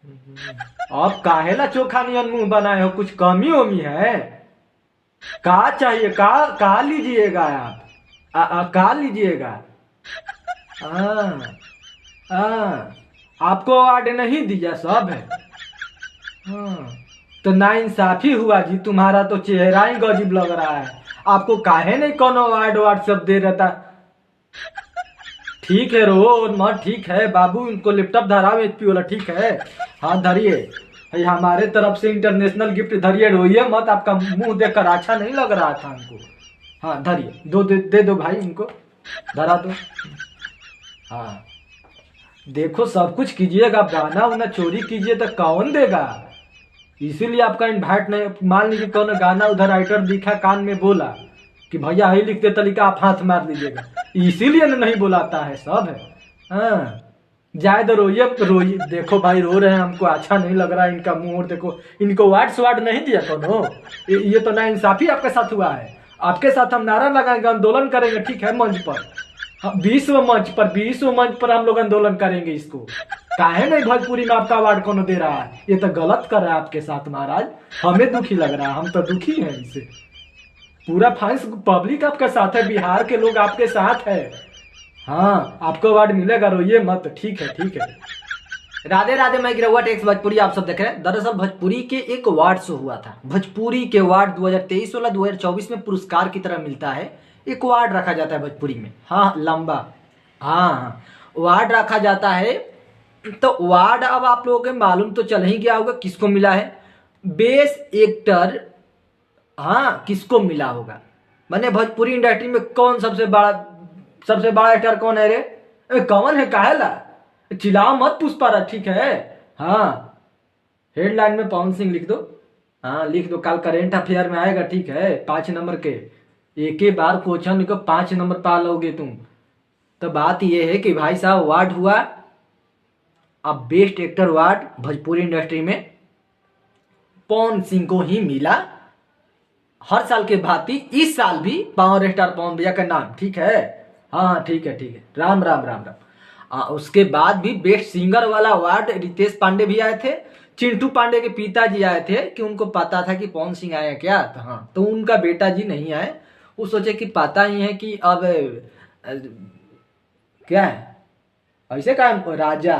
अब काहेला चोखा नियन मुंह बनाए हो, कुछ कमी वमी है? का चाहिए, का लीजिएगा आप? का लीजिएगा? हाँ हाँ, आपको अवार्ड नहीं दिया, सब है। हाँ, तो नाइंसाफी हुआ जी, तुम्हारा तो चेहरा ही गजीब लग रहा है। आपको काहे नहीं कौन अवार्ड वार्ड सब दे रहता? ठीक है, रो मत, ठीक है बाबू, उनको लैपटॉप धराओ एचपी वाला, ठीक है। हाँ धरिए, ये हमारे तरफ से इंटरनेशनल गिफ्ट, धरिए, रोइए मत, आपका मुंह देखकर अच्छा नहीं लग रहा था हमको। हाँ धरिए, दे दो भाई इनको, धरा दो। हाँ, देखो सब कुछ कीजिएगा, गाना उना चोरी कीजिए तो कौन देगा? इसीलिए आपका इन्वाइट नहीं, मान लीजिए कौन गाना उधर राइटर दिखा, कान में बोला कि भैया यही लिखते तरीका, आप हाथ मार लीजिएगा, इसीलिए नहीं बुलाता है, सब है। हाँ, जाए तो रोइए रोइए, देखो भाई रो रहे हैं, हमको अच्छा नहीं लग रहा है इनका मुंह, देखो इनको वार्ड नहीं दिया कौन? ये तो ना इंसाफी आपके साथ हुआ है। आपके साथ हम नारा लगाएंगे, आंदोलन करेंगे, ठीक है, मंच पर। हाँ, विश्व मंच पर हम लोग आंदोलन करेंगे इसको। काहे नहीं भोजपुरी में आपका अवार्ड कौन दे रहा है? ये तो गलत कर रहा है आपके साथ महाराज, हमें दुखी लग रहा है, हम तो दुखी हैं इससे। पूरा फैंस पब्लिक आपके साथ है, बिहार के लोग आपके साथ है। हाँ, आपको अवार्ड मिलेगा, रोइए मत, ठीक है ठीक है। राधे राधे, मैं गिरहुआ टेक्स भोजपुरी आप सब देख रहे हैं। दरअसल भोजपुरी के एक अवार्ड शो हुआ था, भोजपुरी के अवार्ड 2023 वाला 2024 में पुरस्कार की तरह मिलता है, एक अवार्ड रखा जाता है भोजपुरी में। हाँ लंबा, हाँ हाँ, अवार्ड रखा जाता है। तो अवार्ड अब आप लोगों को मालूम तो चल ही गया होगा किसको मिला है, बेस्ट एक्टर। हाँ, किसको मिला होगा, मैंने भोजपुरी इंडस्ट्री में कौन सबसे बड़ा एक्टर कौन है रे? कौन है, काहेला चिल्लाओ मत पुष्पाराज, ठीक है। हाँ, हेडलाइन में पवन सिंह लिख दो। हाँ लिख दो, कल करेंट अफेयर में आएगा, ठीक है, 5 नंबर के, एक ही बार क्वेश्चन को 5 नंबर पा लोगे तुम। तो बात यह है कि भाई साहब अवार्ड हुआ, अब best actor award Bhojpuri industry में पवन सिंह को ही मिला। हर साल के भांति इस साल भी पावर स्टार पवन भैया का नाम, ठीक है। हाँ ठीक है ठीक है, राम राम राम राम। उसके बाद भी बेस्ट सिंगर वाला अवार्ड रितेश पांडे भी आए थे, चिंटू पांडे के पिताजी आए थे, कि उनको पता था कि पवन सिंह आए क्या, तो हाँ, तो उनका बेटा जी नहीं आए। वो सोचे कि पता ही है कि अब क्या है, ऐसे का राजा।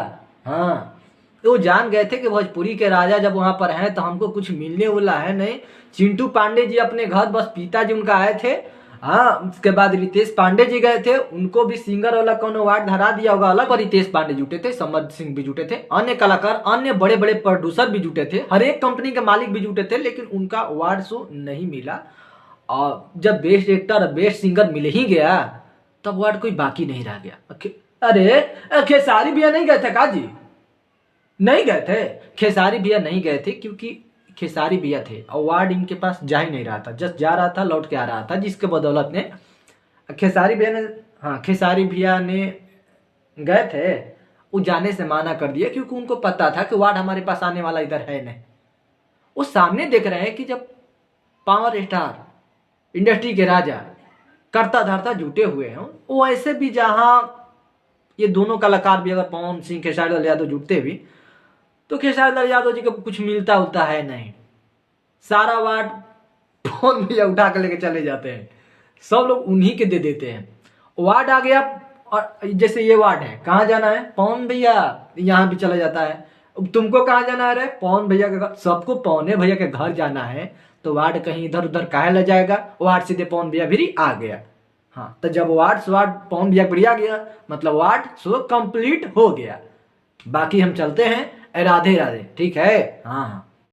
हाँ, तो वो जान गए थे कि भोजपुरी के राजा जब वहां पर हैं तो हमको कुछ मिलने वाला है नहीं। चिंटू पांडे जी अपने घर, बस पिताजी उनका आए थे। हाँ, उसके बाद रितेश पांडे जी गए थे, उनको भी सिंगर वाला कौन अवार्ड धरा दिया होगा अलग, और रितेश पांडे जुटे थे, समर सिंह भी जुटे थे, अन्य कलाकार, अन्य बड़े बड़े प्रोड्यूसर भी जुटे थे, हर एक कंपनी के मालिक भी जुटे थे, लेकिन उनका अवार्ड शो नहीं मिला। और जब बेस्ट एक्टर बेस्ट सिंगर मिल ही गया, तब अवार्ड कोई बाकी नहीं रह गया। अरे खेसारी भैया नहीं गए थे का जी? नहीं गए थे, खेसारी भैया नहीं गए थे, क्योंकि खेसारी भैया थे, अवार्ड इनके पास जा ही नहीं रहा था, जस्ट जा रहा था, लौट के आ रहा था, जिसके बदौलत ने खेसारी भैया ने, हाँ खेसारी भैया ने गए थे, वो जाने से माना कर दिया, क्योंकि उनको पता था कि अवार्ड हमारे पास आने वाला इधर है नहीं। वो सामने देख रहे हैं कि जब पावर स्टार इंडस्ट्री के राजा करता धरता जुटे हुए हैं, वो ऐसे भी जहां ये दोनों कलाकार भी, अगर पवन सिंह खेसारी लाल यादव जुटते भी, तो खेसारी लाल यादव जी को कुछ मिलता उलता है नहीं, सारा अवार्ड पवन भैया उठा कर लेके चले जाते हैं, सब लोग उन्हीं के दे देते हैं। अवार्ड आ गया, और जैसे ये अवार्ड है, कहाँ जाना है पवन भैया, यहाँ भी चला जाता है। तुमको कहाँ जाना है रे? पवन भैया के घर, सबको पवने भैया के घर जाना है, तो अवार्ड कहीं इधर उधर काहे ले जाएगा, अवार्ड सीधे पवन भैया भी आ गया। हाँ, तो जब अवार्ड पवन भैया भी आ गया, मतलब अवार्ड शो कंप्लीट हो गया। बाकी हम चलते हैं, राधे राधे, ठीक है। हाँ हाँ।